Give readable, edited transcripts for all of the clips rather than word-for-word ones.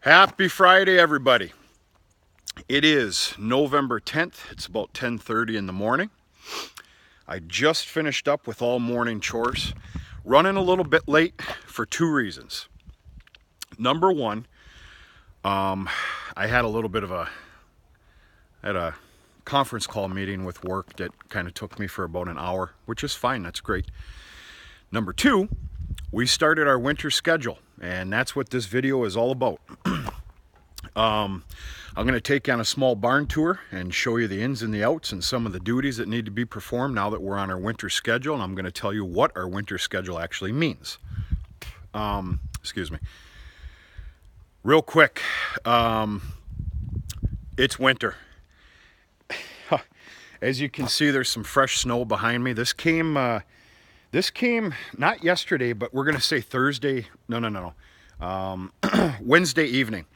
Happy Friday, everybody. It is November 10th. It's about 10:30 in the morning. I just finished up with all morning chores. Running a little bit late for two reasons. Number one, I had a little bit of a conference call meeting with work that kind of took me for about an hour, which is fine. That's great. Number two, we started our winter schedule, and that's what this video is all about. I'm going to take you on a small barn tour and show you the ins and the outs and some of the duties that need to be performed now that we're on our winter schedule, and I'm going to tell you what our winter schedule actually means. Excuse me. Real quick, it's winter. As you can see, there's some fresh snow behind me. This came not yesterday, but we're going to say Thursday. No. Wednesday evening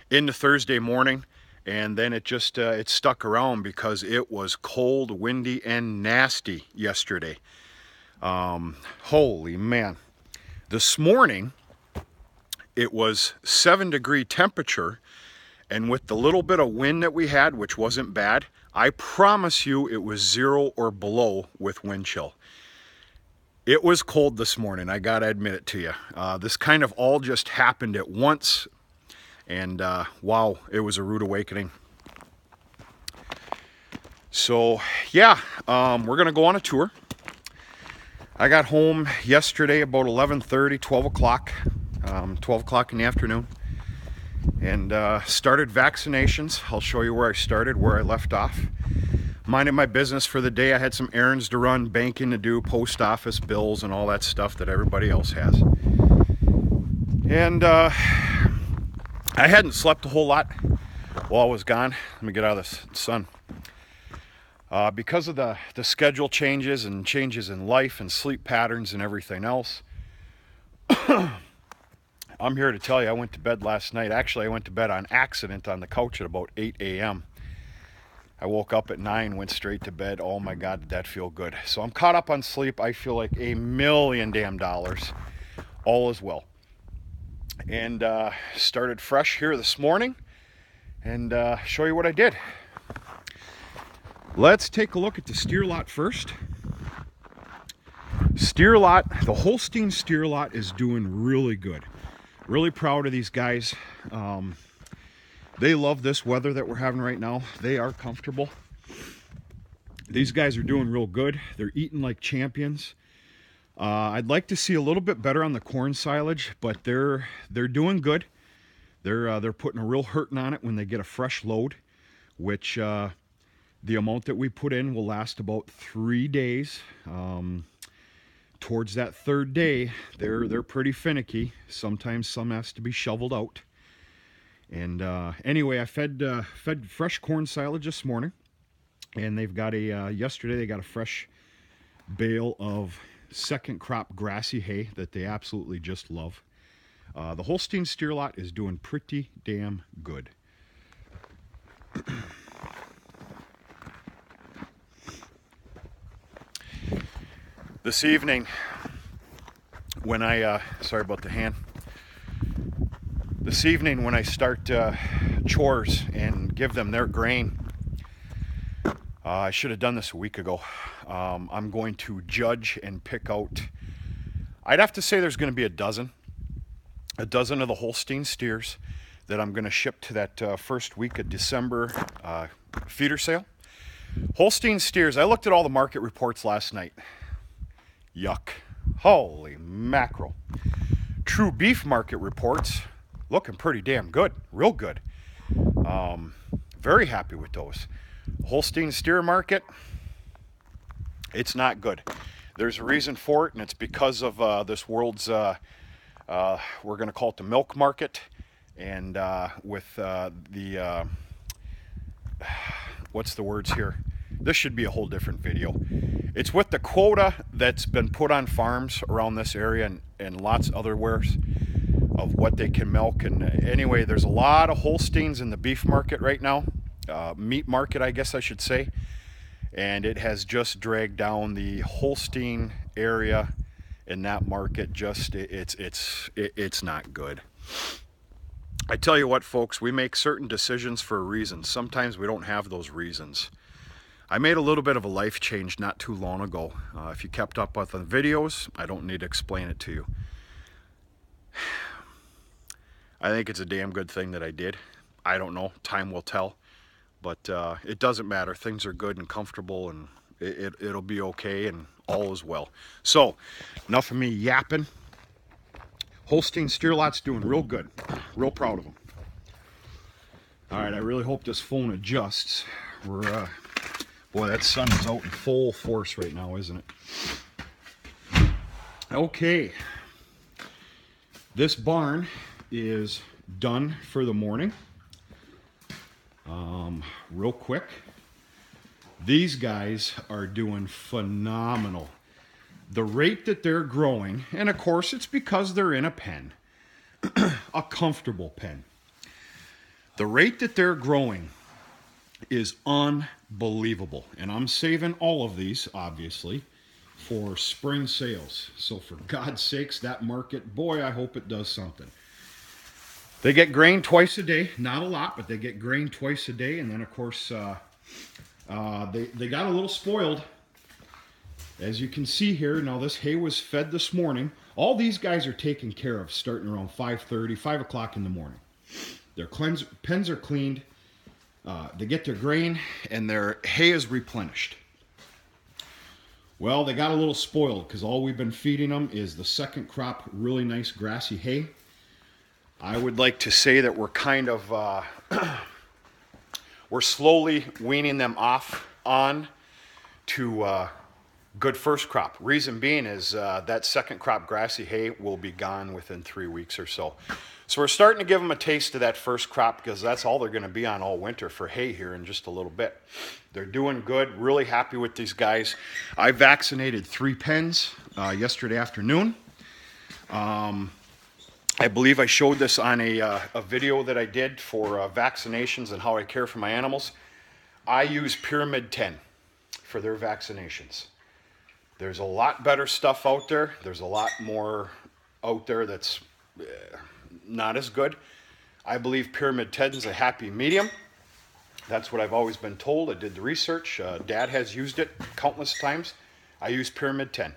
into Thursday morning, and then it just it stuck around because it was cold, windy, and nasty yesterday. Holy man. This morning it was 7-degree temperature, and with the little bit of wind that we had, which wasn't bad, I promise you it was 0 or below with wind chill. It was cold this morning, I gotta admit it to you. This kind of all just happened at once. And wow, it was a rude awakening. So yeah, we're gonna go on a tour. I got home yesterday about 11:30, 12 o'clock, 12 o'clock in the afternoon, and started vaccinations. I'll show you where I started, where I left off. Minded my business for the day. I had some errands to run, banking to do, post office bills, and all that stuff that everybody else has. And I hadn't slept a whole lot while I was gone. Let me get out of the sun. Because of the schedule changes and changes in life and sleep patterns and everything else, I'm here to tell you I went to bed last night. Actually, I went to bed on accident on the couch at about 8 a.m. I woke up at 9, went straight to bed. Oh my God, did that feel good. So I'm caught up on sleep. I feel like $1,000,000 damn. All is well. And started fresh here this morning, and show you what I did. Let's take a look at the steer lot first. Steer lot, the Holstein steer lot is doing really good. Really proud of these guys. They love this weather that we're having right now. They are comfortable. These guys are doing real good. They're eating like champions. I'd like to see a little bit better on the corn silage, but they're doing good. They're putting a real hurting on it when they get a fresh load, which the amount that we put in will last about 3 days. Towards that third day, they're pretty finicky. Sometimes some has to be shoveled out. And anyway, I fed fresh corn silage this morning, and they've got yesterday they got a fresh bale of second crop grassy hay that they absolutely just love. The Holstein steer lot is doing pretty damn good. This evening, when I sorry about the hand. This evening when I start chores and give them their grain, I should have done this a week ago. I'm going to judge and pick out, I'd have to say there's going to be a dozen of the Holstein steers that I'm going to ship to that first week of December feeder sale. Holstein steers, I looked at all the market reports last night. Yuck. Holy mackerel. True beef market reports, looking pretty damn good. Real good. Very happy with those. Holstein steer market, it's not good. There's a reason for it, and it's because of this world's, we're going to call it the milk market, and with the, what's the words here? This should be a whole different video. It's with the quota that's been put on farms around this area and lots other wares of what they can milk. And anyway, there's a lot of Holsteins in the beef market right now, meat market, I guess I should say. And it has just dragged down the Holstein area in that market. Just it's not good. I tell you what, folks, we make certain decisions for a reason. Sometimes we don't have those reasons. I made a little bit of a life change not too long ago. If you kept up with the videos, I don't need to explain it to you. I think it's a damn good thing that I did. I don't know, time will tell, but it doesn't matter. Things are good and comfortable, and it'll be okay, and all is well. So, enough of me yapping. Holstein steer lot's doing real good. Real proud of them. All right, I really hope this phone adjusts. We're, boy, that sun is out in full force right now, isn't it? Okay. This barn is done for the morning. Real quick. These guys are doing phenomenal. The rate that they're growing, and of course it's because they're in a pen, a comfortable pen. The rate that they're growing is unbelievable. And I'm saving all of these, obviously, for spring sales. So for God's sakes, that market, boy, I hope it does something. They get grain twice a day. Not a lot, but they get grain twice a day. And then, of course, they got a little spoiled. As you can see here, now this hay was fed this morning. All these guys are taken care of starting around 5:30, 5 o'clock in the morning. Their pens are cleaned. They get their grain, and their hay is replenished. Well, they got a little spoiled because all we've been feeding them is the second crop, really nice grassy hay. I would like to say that we're kind of, we're slowly weaning them off on to good first crop. Reason being is that second crop grassy hay will be gone within 3 weeks or so. So we're starting to give them a taste of that first crop because that's all they're going to be on all winter for hay here in just a little bit. They're doing good. Really happy with these guys. I vaccinated 3 pens yesterday afternoon. I believe I showed this on a video that I did for vaccinations and how I care for my animals. I use Pyramid 10 for their vaccinations. There's a lot better stuff out there. There's a lot more out there that's not as good. I believe Pyramid 10 is a happy medium. That's what I've always been told. I did the research. Dad has used it countless times. I use Pyramid 10.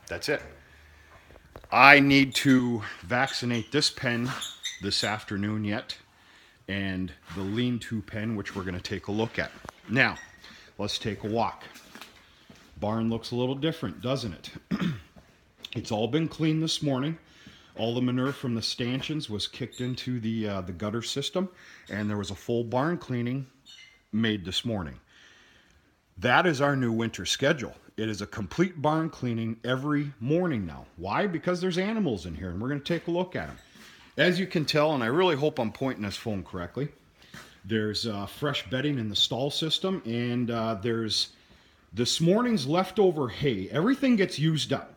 That's it. I need to vaccinate this pen this afternoon yet, and the lean-to pen, which we're going to take a look at. Now, let's take a walk. Barn looks a little different, doesn't it? It's all been cleaned this morning. All the manure from the stanchions was kicked into the gutter system, and there was a full barn cleaning made this morning. That is our new winter schedule. It is a complete barn cleaning every morning now. Why? Because there's animals in here, and we're going to take a look at them. As you can tell, and I really hope I'm pointing this phone correctly, there's fresh bedding in the stall system, and there's this morning's leftover hay. Everything gets used up.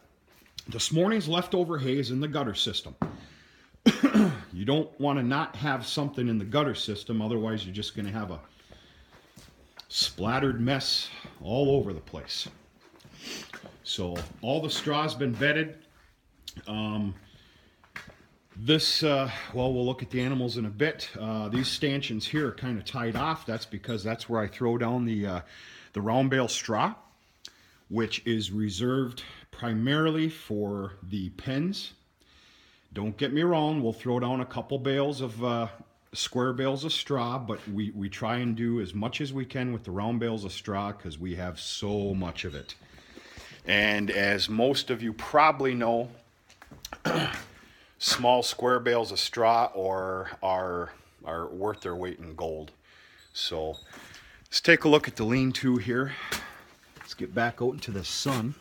This morning's leftover hay is in the gutter system. You don't want to not have something in the gutter system, otherwise you're just going to have a splattered mess all over the place. So all the straw's been bedded. Well, we'll look at the animals in a bit. These stanchions here are kind of tied off. That's because that's where I throw down the round bale straw, which is reserved primarily for the pens. Don't get me wrong, we'll throw down a couple bales of square bales of straw, but we try and do as much as we can with the round bales of straw because we have so much of it. And as most of you probably know, small square bales of straw are worth their weight in gold. So let's take a look at the lean-to here. Let's get back out into the sun.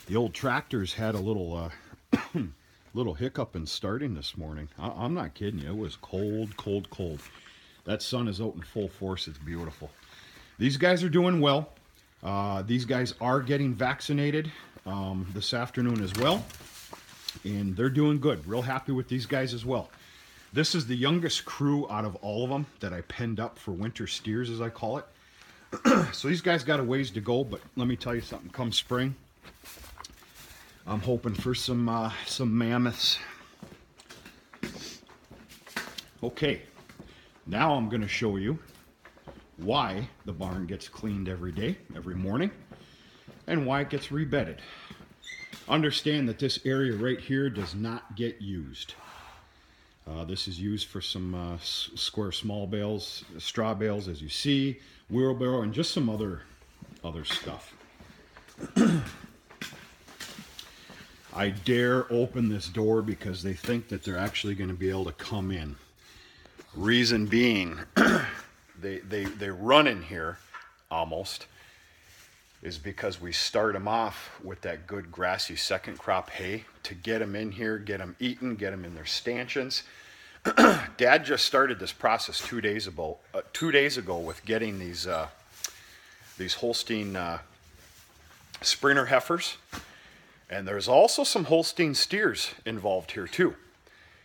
The old tractors had a little little hiccup in starting this morning. I'm not kidding you. It was cold, cold, cold. That sun is out in full force. It's beautiful. These guys are doing well. These guys are getting vaccinated this afternoon as well. And they're doing good. Real happy with these guys as well. This is the youngest crew out of all of them that I penned up for winter steers, as I call it. So these guys got a ways to go, but let me tell you something. Come spring, I'm hoping for some mammoths. Okay, now I'm going to show you why the barn gets cleaned every day, every morning, and why it gets rebedded. Understand that this area right here does not get used. This is used for some square small bales, straw bales, as you see, wheelbarrow, and just some other stuff. I dare open this door because they think that they're actually going to be able to come in. Reason being, they run in here almost, is because we start them off with that good grassy second crop hay to get them in here, get them eaten, get them in their stanchions. Dad just started this process 2 days ago. 2 days ago with getting these Holstein Sprinter heifers, and there's also some Holstein steers involved here too.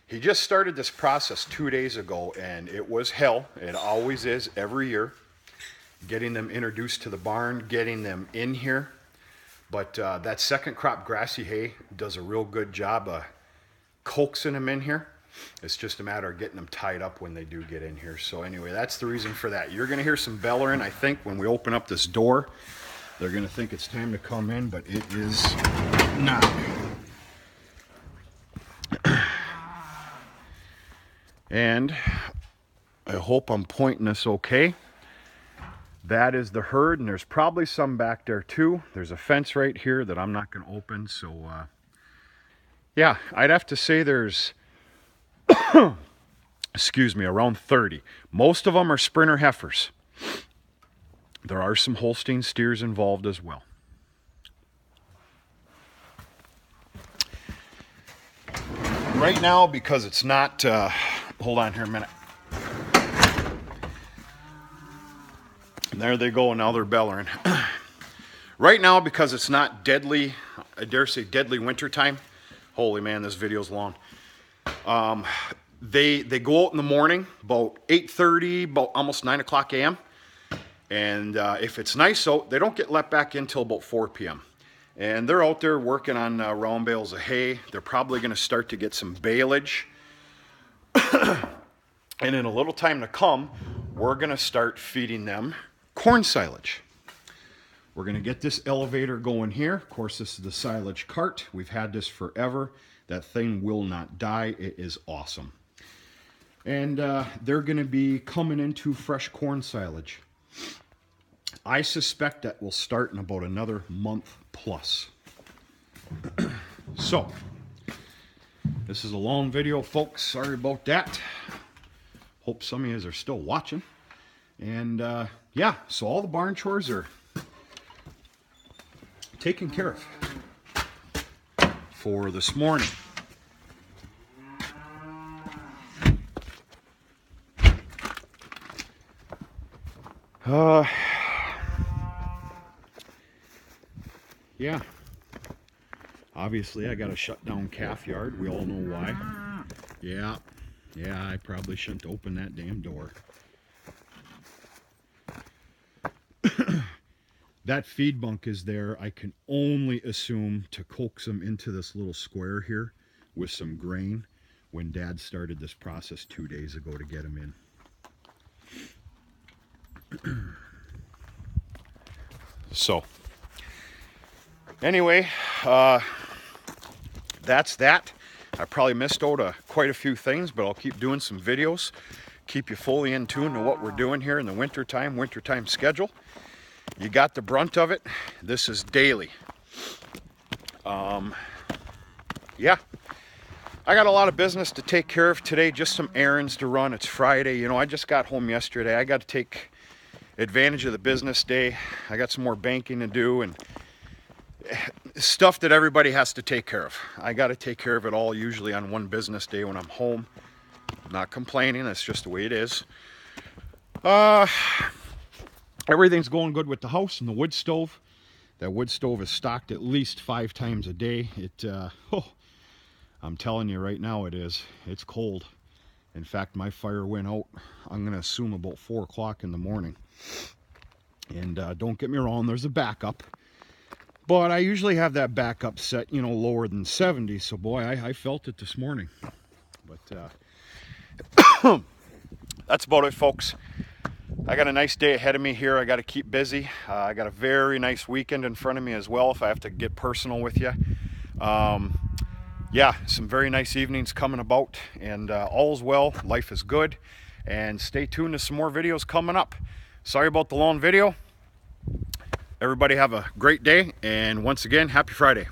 He just started this process 2 days ago, and it was hell. It always is every year. Getting them introduced to the barn, getting them in here. But that second crop grassy hay does a real good job of coaxing them in here. It's just a matter of getting them tied up when they do get in here. So anyway, that's the reason for that. You're going to hear some bellering, I think, when we open up this door. They're going to think it's time to come in, but it is not. And I hope I'm pointing this okay. That is the herd, and there's probably some back there too. There's a fence right here that I'm not going to open. So, yeah, I'd have to say there's, excuse me, around 30. Most of them are Sprinter heifers. There are some Holstein steers involved as well. Right now, because it's not, hold on here a minute. And there they go, now they're bellering. Right now, because it's not deadly, I dare say deadly winter time. Holy man, this video's long. They go out in the morning, about 8:30, about almost 9 o'clock a.m. And if it's nice out, they don't get let back in till about 4 p.m. And they're out there working on round bales of hay. They're probably going to start to get some baleage. And in a little time to come, we're going to start feeding them corn silage. We're going to get this elevator going here. Of course, this is the silage cart. We've had this forever. That thing will not die. It is awesome. And they're going to be coming into fresh corn silage. I suspect that will start in about another month plus. So, this is a long video, folks. Sorry about that. Hope some of you are still watching. And yeah, so all the barn chores are taken care of for this morning. Yeah, obviously I got to shut down calf yard. We all know why. Yeah, I probably shouldn't open that damn door. That feed bunk is there, I can only assume, to coax them into this little square here with some grain when Dad started this process 2 days ago to get them in. So, anyway, that's that. I probably missed out quite a few things, but I'll keep doing some videos. Keep you fully in tune to what we're doing here in the wintertime schedule. You got the brunt of it. This is daily. Yeah, I got a lot of business to take care of today, just some errands to run. It's Friday. You know, I just got home yesterday. I got to take advantage of the business day. I got some more banking to do and stuff that everybody has to take care of. I got to take care of it all usually on one business day when I'm home. I'm not complaining. That's just the way it is. Everything's going good with the house and the wood stove. That wood stove is stocked at least 5 times a day. I'm telling you right now, it is. It's cold. In fact, my fire went out, I'm going to assume about 4 o'clock in the morning. And don't get me wrong, there's a backup. But I usually have that backup set, you know, lower than 70. So boy, I felt it this morning. But That's about it, folks. I got a nice day ahead of me here. I got to keep busy. I got a very nice weekend in front of me as well, if I have to get personal with you. Yeah, some very nice evenings coming about, and all's well. Life is good, and stay tuned to some more videos coming up. Sorry about the long video. Everybody have a great day, and once again, happy Friday.